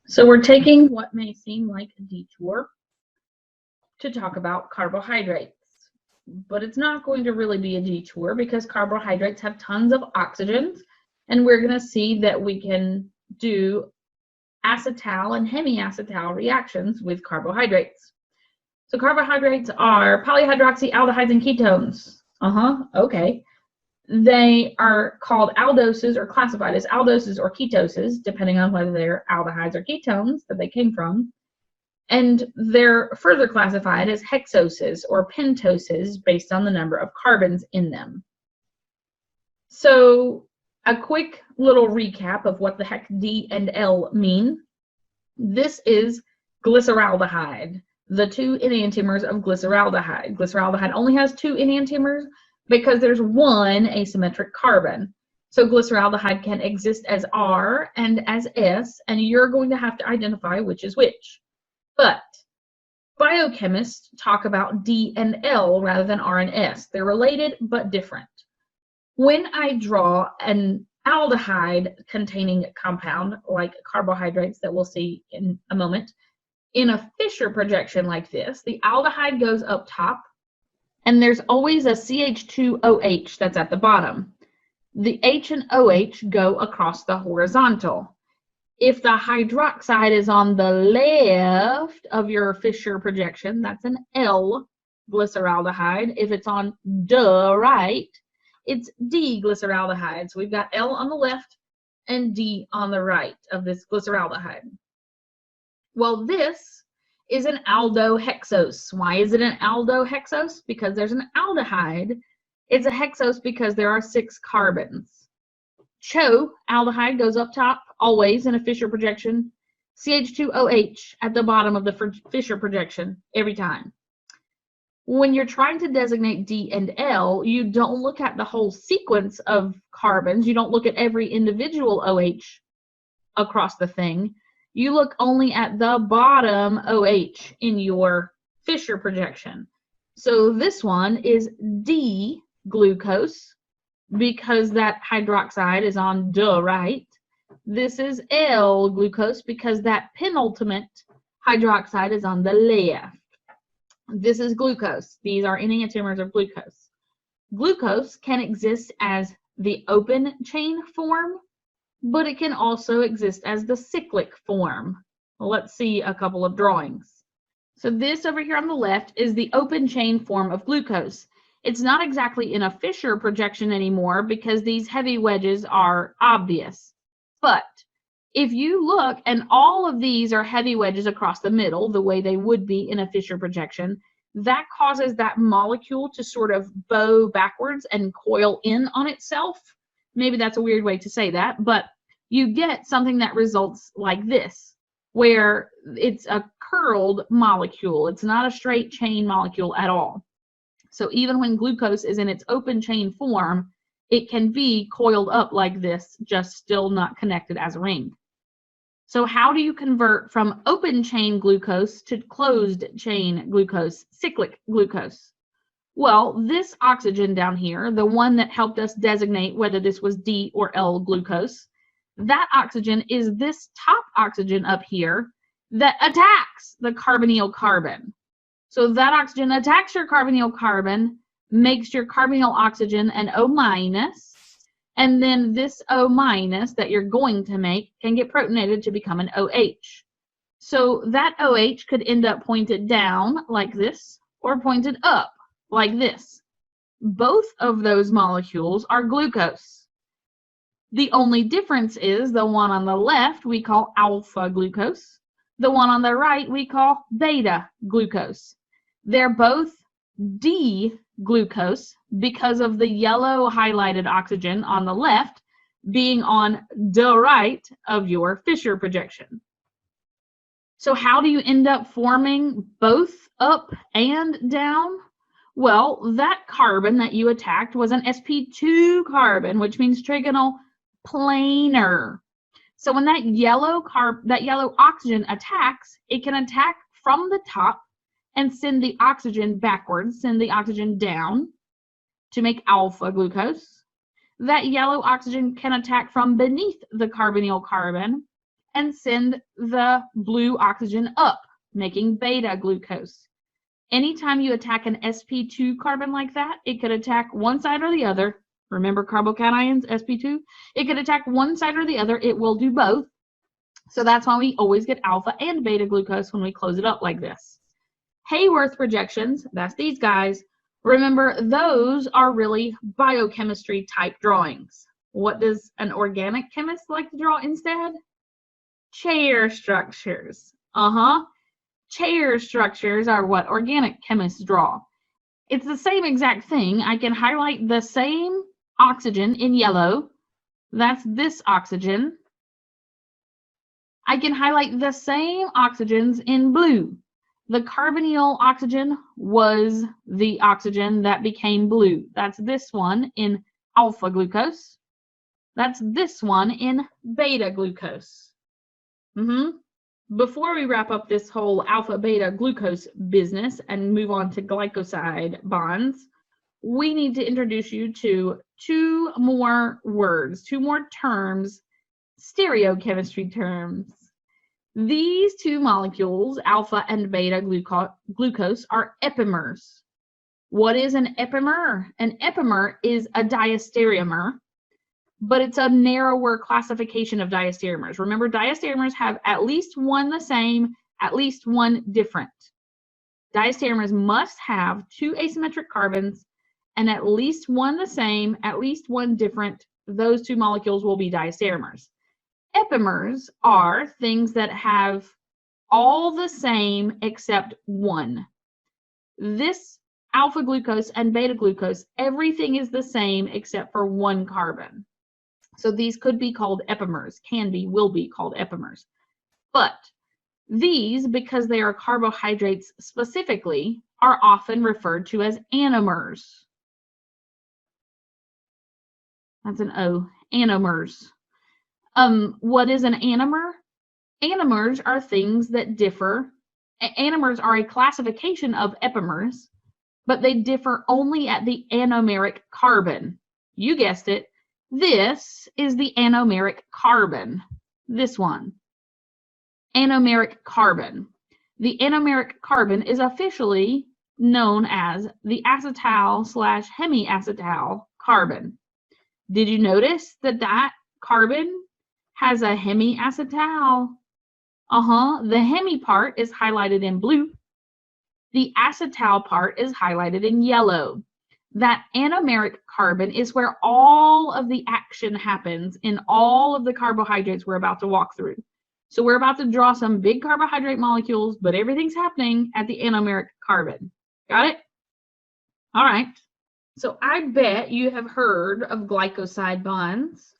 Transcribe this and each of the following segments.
So we're taking what may seem like a detour to talk about carbohydrates, but it's not going to really be a detour because carbohydrates have tons of oxygens, and we're going to see that we can do acetal and hemiacetal reactions with carbohydrates. So carbohydrates are polyhydroxyaldehydes and ketones. Okay. They are called aldoses or classified as aldoses or ketoses, depending on whether they're aldehydes or ketones that they came from. And they're further classified as hexoses or pentoses based on the number of carbons in them. So a quick little recap of what the heck D and L mean. This is glyceraldehyde, the two enantiomers of glyceraldehyde. Glyceraldehyde only has two enantiomers because there's one asymmetric carbon. So glyceraldehyde can exist as R and as S, and you're going to have to identify which is which. But biochemists talk about D and L rather than R and S. They're related but different. When I draw an aldehyde containing compound like carbohydrates that we'll see in a moment, in a Fischer projection like this, the aldehyde goes up top and there's always a CH2OH that's at the bottom. The H and OH go across the horizontal. If the hydroxide is on the left of your Fischer projection, that's an L glyceraldehyde. If it's on the right, it's D-glyceraldehyde. So we've got L on the left and D on the right of this glyceraldehyde. Well, this is an aldohexose. Why is it an aldohexose? Because there's an aldehyde. It's a hexose because there are 6 carbons. CHO, aldehyde, goes up top, always in a Fischer projection. CH2OH at the bottom of the Fischer projection, every time. When you're trying to designate D and L, you don't look at the whole sequence of carbons. You don't look at every individual OH across the thing. You look only at the bottom OH in your Fischer projection. So this one is D-glucose because that hydroxide is on the right. This is L-glucose because that penultimate hydroxide is on the left. This is glucose. These are enantiomers of glucose. Glucose can exist as the open chain form, but it can also exist as the cyclic form. Let's see a couple of drawings. So this over here on the left is the open chain form of glucose. It's not exactly in a Fischer projection anymore because these heavy wedges are obvious. But if you look, and all of these are heavy wedges across the middle, the way they would be in a Fischer projection, that causes that molecule to sort of bow backwards and coil in on itself. Maybe that's a weird way to say that, but you get something that results like this, where it's a curled molecule. It's not a straight chain molecule at all. So even when glucose is in its open chain form, it can be coiled up like this, just still not connected as a ring. So how do you convert from open chain glucose to closed chain glucose, cyclic glucose? Well, this oxygen down here, the one that helped us designate whether this was D or L glucose, that oxygen is this top oxygen up here that attacks the carbonyl carbon. So that oxygen attacks your carbonyl carbon, makes your carbonyl oxygen an O-, and then this O- that you're going to make can get protonated to become an OH. So that OH could end up pointed down like this or pointed up like this. Both of those molecules are glucose. The only difference is the one on the left we call alpha glucose. The one on the right we call beta glucose. They're both D-glucose because of the yellow highlighted oxygen on the left being on the right of your Fischer projection. So how do you end up forming both up and down? Well, that carbon that you attacked was an sp2 carbon, which means trigonal planar. So when that yellow oxygen attacks, it can attack from the top and send the oxygen backwards, send the oxygen down to make alpha glucose. That yellow oxygen can attack from beneath the carbonyl carbon and send the blue oxygen up, making beta glucose. Anytime you attack an sp2 carbon like that, it could attack one side or the other. Remember carbocations, sp2? It could attack one side or the other. It will do both. So that's why we always get alpha and beta glucose when we close it up like this. Haworth projections, that's these guys. Remember, those are really biochemistry type drawings. What does an organic chemist like to draw instead? Chair structures. Chair structures are what organic chemists draw. It's the same exact thing. I can highlight the same oxygen in yellow. That's this oxygen. I can highlight the same oxygens in blue. The carbonyl oxygen was the oxygen that became blue. That's this one in alpha glucose. That's this one in beta glucose. Before we wrap up this whole alpha beta glucose business and move on to glycoside bonds, we need to introduce you to two more words, two more terms, stereochemistry terms. These two molecules, alpha and beta glucose, are epimers. What is an epimer? An epimer is a diastereomer, but it's a narrower classification of diastereomers. Remember, diastereomers have at least one the same, at least one different. Diastereomers must have two asymmetric carbons and at least one the same, at least one different. Those two molecules will be diastereomers. Epimers are things that have all the same except one. This alpha glucose and beta glucose, everything is the same except for one carbon. So these could be called epimers, can be, will be called epimers. But these, because they are carbohydrates specifically, are often referred to as anomers. That's an O, anomers. What is an anomer? Anomers are things that differ. Anomers are a classification of epimers, but they differ only at the anomeric carbon. You guessed it. This is the anomeric carbon. This one. Anomeric carbon. The anomeric carbon is officially known as the acetal/hemiacetal carbon. Did you notice that that carbon has a hemiacetal? The hemi part is highlighted in blue. The acetal part is highlighted in yellow. That anomeric carbon is where all of the action happens in all of the carbohydrates we're about to walk through. So we're about to draw some big carbohydrate molecules, but everything's happening at the anomeric carbon. Got it? All right. So I bet you have heard of glycoside bonds.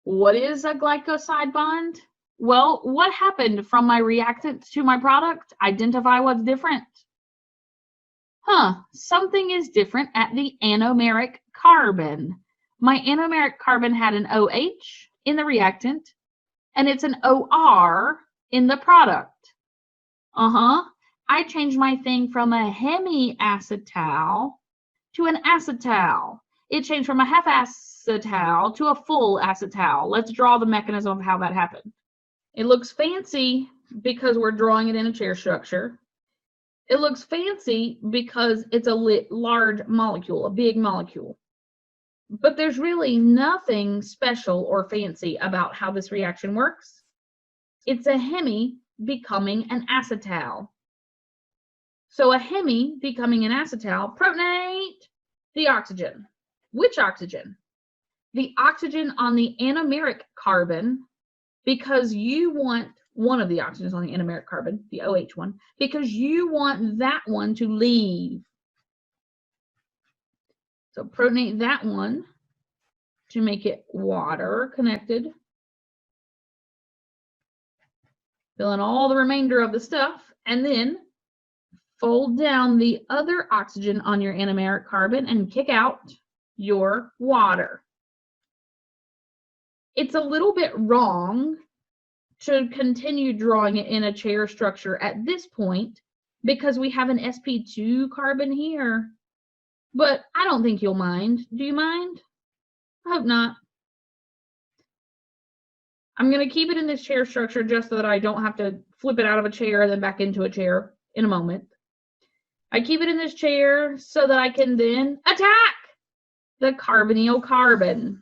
What is a glycoside bond? Well, what happened from my reactant to my product? Identify what's different. Something is different at the anomeric carbon. My anomeric carbon had an OH in the reactant, and it's an OR in the product. I changed my thing from a hemiacetal to an acetal. It changed from a half acetal to a full acetal. Let's draw the mechanism of how that happened. It looks fancy because we're drawing it in a chair structure. It looks fancy because it's a large molecule, a big molecule. But there's really nothing special or fancy about how this reaction works. It's a hemi becoming an acetal. So a hemi becoming an acetal, protonate the oxygen. Which oxygen? The oxygen on the anomeric carbon, because you want one of the oxygens on the anomeric carbon, the OH one, because you want that one to leave. So protonate that one to make it water connected. Fill in all the remainder of the stuff, and then fold down the other oxygen on your anomeric carbon and kick out your water. It's a little bit wrong to continue drawing it in a chair structure at this point because we have an sp2 carbon here. But I don't think you'll mind. Do you mind? I hope not. I'm going to keep it in this chair structure just so that I don't have to flip it out of a chair and then back into a chair in a moment. I keep it in this chair so that I can then attack the carbonyl carbon.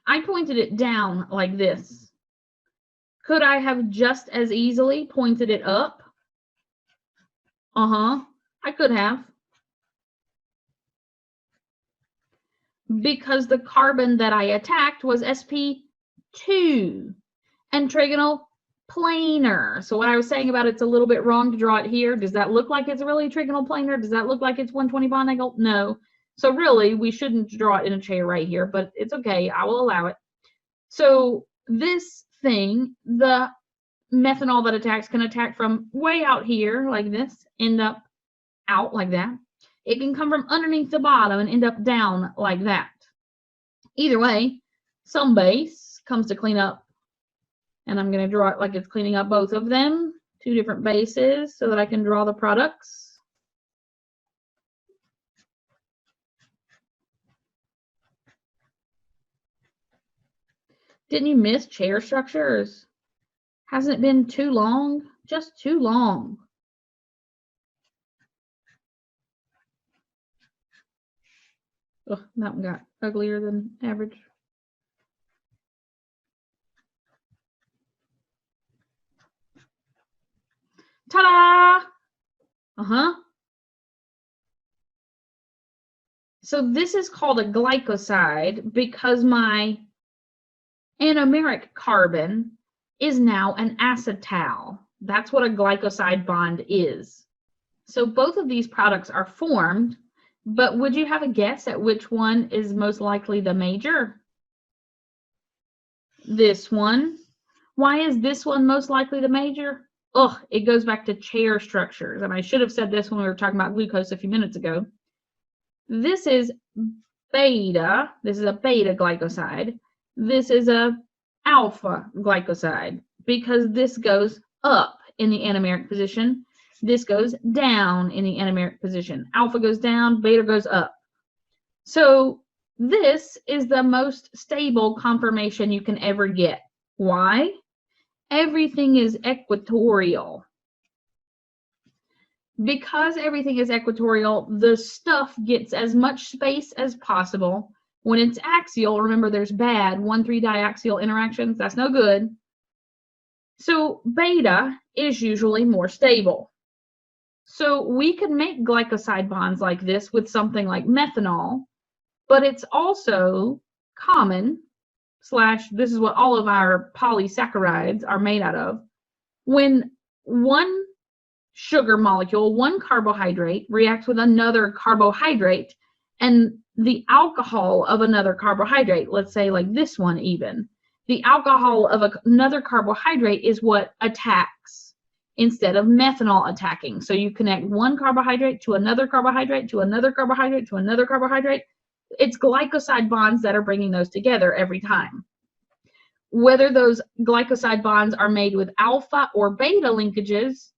I pointed it down like this. Could I have just as easily pointed it up? I could have. Because the carbon that I attacked was sp2 and trigonal planar. So what I was saying about it's a little bit wrong to draw it here. Does that look like it's really trigonal planar? Does that look like it's 120 bond angle? No. So really, we shouldn't draw it in a chair right here, but it's okay. I will allow it. So this thing, the methanol that attacks can attack from way out here like this, end up out like that. It can come from underneath the bottom and end up down like that. Either way, some base comes to clean up, and I'm going to draw it like it's cleaning up both of them, two different bases, so that I can draw the products. Didn't you miss chair structures? Hasn't it been too long? Just too long. Oh, that one got uglier than average. Ta-da! So this is called a glycoside because my anomeric carbon is now an acetal. That's what a glycoside bond is. So both of these products are formed, but would you have a guess at which one is most likely the major? This one. Why is this one most likely the major? It goes back to chair structures. And I should have said this when we were talking about glucose a few minutes ago. This is beta. This is a beta glycoside. This is a alpha glycoside because this goes up in the anomeric position. This goes down in the anomeric position. Alpha goes down, beta goes up. So this is the most stable conformation you can ever get. Why? Everything is equatorial. Because everything is equatorial, the stuff gets as much space as possible. When it's axial, remember there's bad 1,3 diaxial interactions. That's no good. So beta is usually more stable. So we can make glycoside bonds like this with something like methanol, but it's also common / this is what all of our polysaccharides are made out of. When one sugar molecule, one carbohydrate, reacts with another carbohydrate, and the alcohol of another carbohydrate, let's say like this one even, the alcohol of another carbohydrate is what attacks instead of methanol attacking. So you connect one carbohydrate to another carbohydrate to another carbohydrate to another carbohydrate. It's glycoside bonds that are bringing those together every time. Whether those glycoside bonds are made with alpha or beta linkages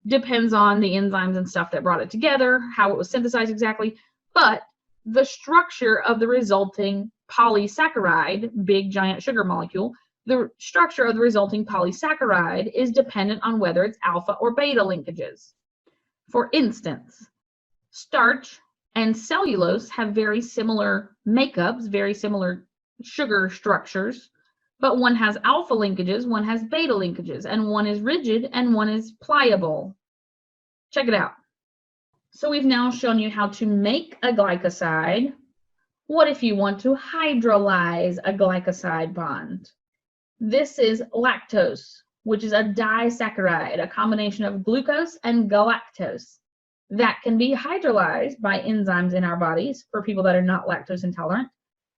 depends on the enzymes and stuff that brought it together, how it was synthesized exactly, but the structure of the resulting polysaccharide, big giant sugar molecule, the structure of the resulting polysaccharide is dependent on whether it's alpha or beta linkages. For instance, starch and cellulose have very similar makeups, very similar sugar structures, but one has alpha linkages, one has beta linkages, and one is rigid and one is pliable. Check it out. So we've now shown you how to make a glycoside. What if you want to hydrolyze a glycoside bond? This is lactose, which is a disaccharide, a combination of glucose and galactose. That can be hydrolyzed by enzymes in our bodies for people that are not lactose intolerant.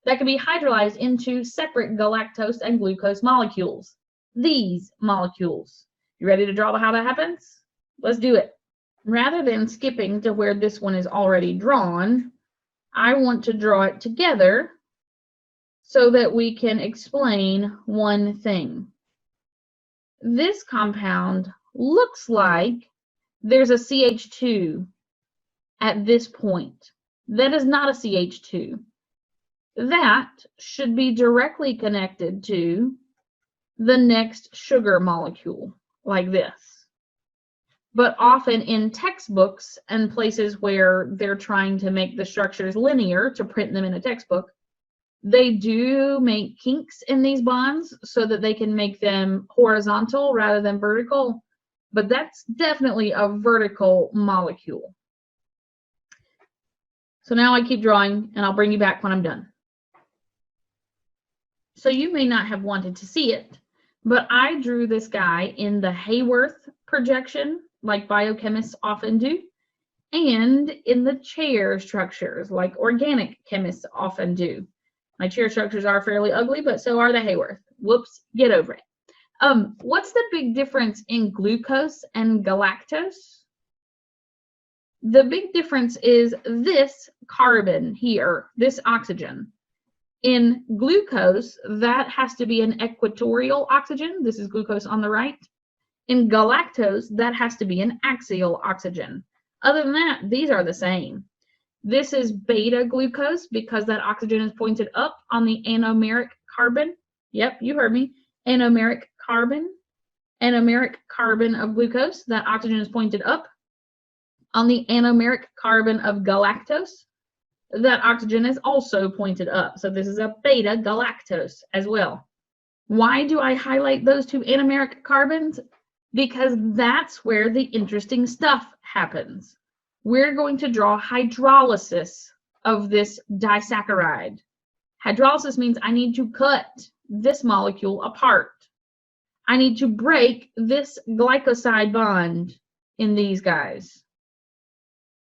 That can be hydrolyzed into separate galactose and glucose molecules. These molecules. You ready to draw how that happens? Let's do it. Rather than skipping to where this one is already drawn, I want to draw it together so that we can explain one thing. This compound looks like there's a CH2 at this point. That is not a CH2. That should be directly connected to the next sugar molecule, like this. But often in textbooks and places where they're trying to make the structures linear to print them in a textbook, they do make kinks in these bonds so that they can make them horizontal rather than vertical. But that's definitely a vertical molecule. So now I keep drawing, and I'll bring you back when I'm done. So you may not have wanted to see it, but I drew this guy in the Hayworth projection, like biochemists often do, and in the chair structures, like organic chemists often do. My chair structures are fairly ugly, but so are the Hayworth. Whoops, get over it. What's the big difference in glucose and galactose? The big difference is this carbon here, this oxygen. In glucose, that has to be an equatorial oxygen. This is glucose on the right. In galactose, that has to be an axial oxygen. Other than that, these are the same. This is beta glucose because that oxygen is pointed up on the anomeric carbon. Yep, you heard me. Anomeric carbon. Anomeric carbon of glucose. That oxygen is pointed up. On the anomeric carbon of galactose, that oxygen is also pointed up. So this is a beta galactose as well. Why do I highlight those two anomeric carbons? Because that's where the interesting stuff happens. We're going to draw hydrolysis of this disaccharide. Hydrolysis means I need to cut this molecule apart. I need to break this glycoside bond in these guys.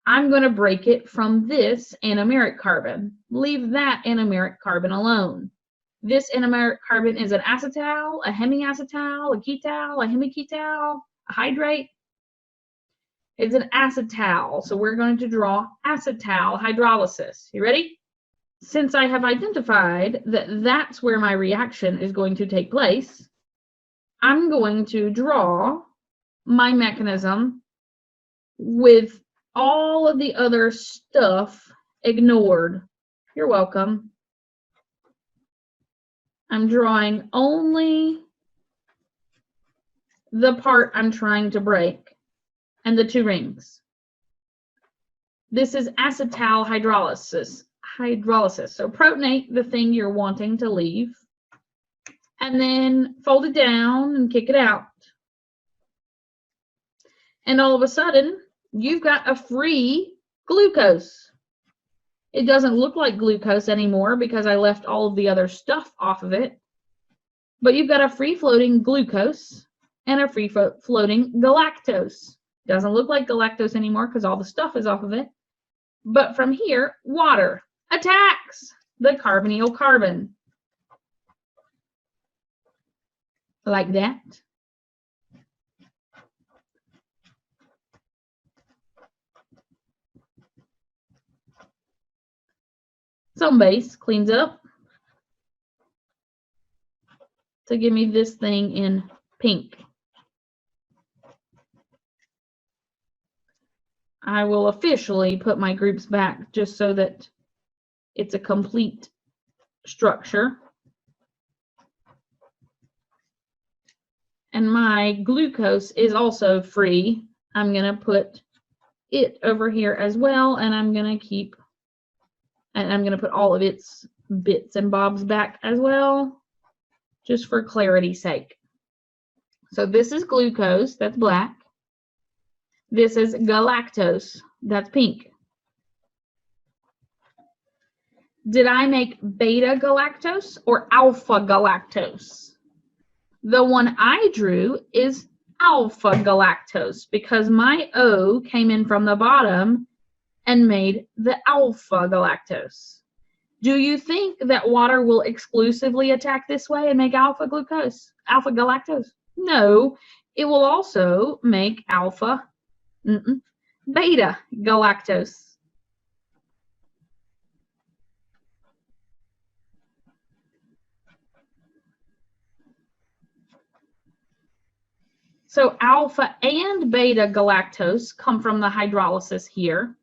I'm going to break it from this anomeric carbon. Leave that anomeric carbon alone. This anomeric carbon is an acetal, a hemiacetal, a ketal, a hemiketal, a hydrate. It's an acetal, so we're going to draw acetal hydrolysis. You ready? Since I have identified that that's where my reaction is going to take place, I'm going to draw my mechanism with all of the other stuff ignored. You're welcome. I'm drawing only the part I'm trying to break and the two rings. This is acetal hydrolysis. So protonate the thing you're wanting to leave and then fold it down and kick it out. And all of a sudden, you've got a free glucose. It doesn't look like glucose anymore because I left all of the other stuff off of it. But you've got a free-floating glucose and a free-floating galactose. Doesn't look like galactose anymore because all the stuff is off of it. But from here, water attacks the carbonyl carbon. Like that. Some base cleans up to give me this thing in pink. I will officially put my groups back just so that it's a complete structure. And my glucose is also free. I'm going to put it over here as well, and I'm going to put all of its bits and bobs back as well, just for clarity's sake. So this is glucose, that's black. This is galactose, that's pink. Did I make beta galactose or alpha galactose? The one I drew is alpha galactose because my O came in from the bottom and made the alpha galactose. Do you think that water will exclusively attack this way and make alpha galactose? No, it will also make beta galactose. So alpha and beta galactose come from the hydrolysis here,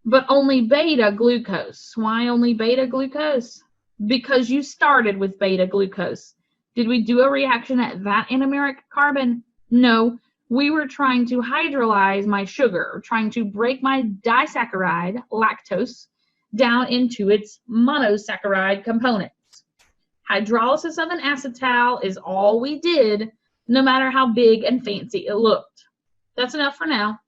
but only beta glucose. Why only beta glucose? Because you started with beta glucose. Did we do a reaction at that anomeric carbon? No. We were trying to hydrolyze my sugar, trying to break my disaccharide, lactose, down into its monosaccharide components. Hydrolysis of an acetal is all we did, no matter how big and fancy it looked. That's enough for now.